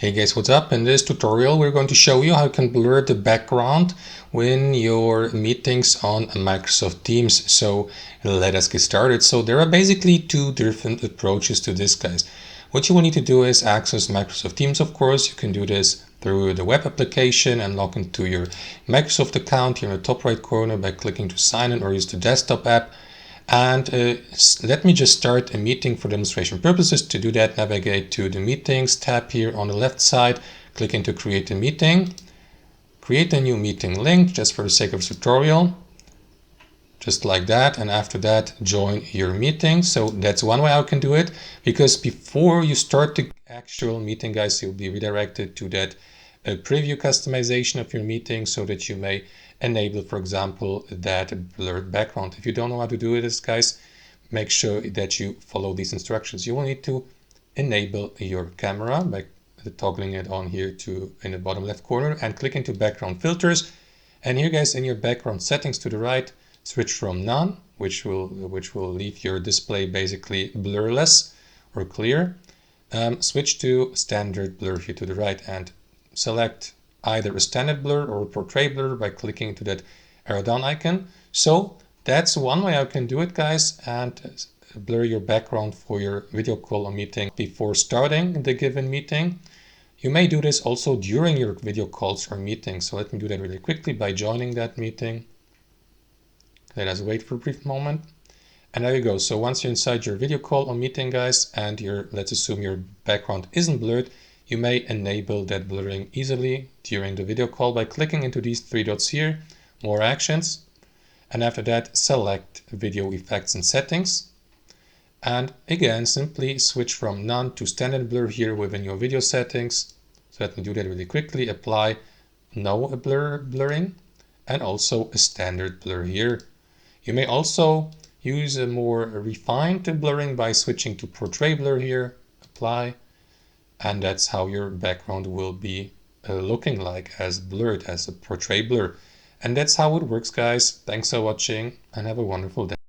Hey guys, what's up? In this tutorial we're going to show you how you can blur the background when your meetings on Microsoft Teams. So let us get started. So there are basically two different approaches to this, guys. What you will need to do is access Microsoft Teams, of course. You can do this through the web application and log into your Microsoft account here in the top right corner by clicking to sign in, or use the desktop app. And let me just start a meeting for demonstration purposes. To do that, navigate to the Meetings tab here on the left side, click into Create a Meeting, create a new meeting link just for the sake of this tutorial, just like that. And after that, join your meeting. So that's one way I can do it, because before you start the actual meeting, guys, you'll be redirected to that preview customization of your meeting so that you may enable, for example, that blurred background. If you don't know how to do this, guys, make sure that you follow these instructions. You will need to enable your camera by toggling it on here in the bottom left corner and click into background filters. And here, guys, in your background settings to the right, switch from none, which will leave your display basically blurless or clear. Switch to standard blur here to the right and select either a standard blur or a portrait blur by clicking into that arrow down icon. So that's one way I can do it, guys, and blur your background for your video call or meeting before starting the given meeting. You may do this also during your video calls or meetings. So let me do that really quickly by joining that meeting. Let us wait for a brief moment. And there you go. So once you're inside your video call or meeting, guys, and let's assume your background isn't blurred, you may enable that blurring easily during the video call by clicking into these three dots here, more actions. And after that, select video effects and settings. And again, simply switch from none to standard blur here within your video settings. So let me do that really quickly. Apply no blurring and also a standard blur here. You may also use a more refined blurring by switching to portrait blur here, apply, and that's how your background will be looking like, as blurred, as a portrait blur. And that's how it works, guys. Thanks for watching and have a wonderful day.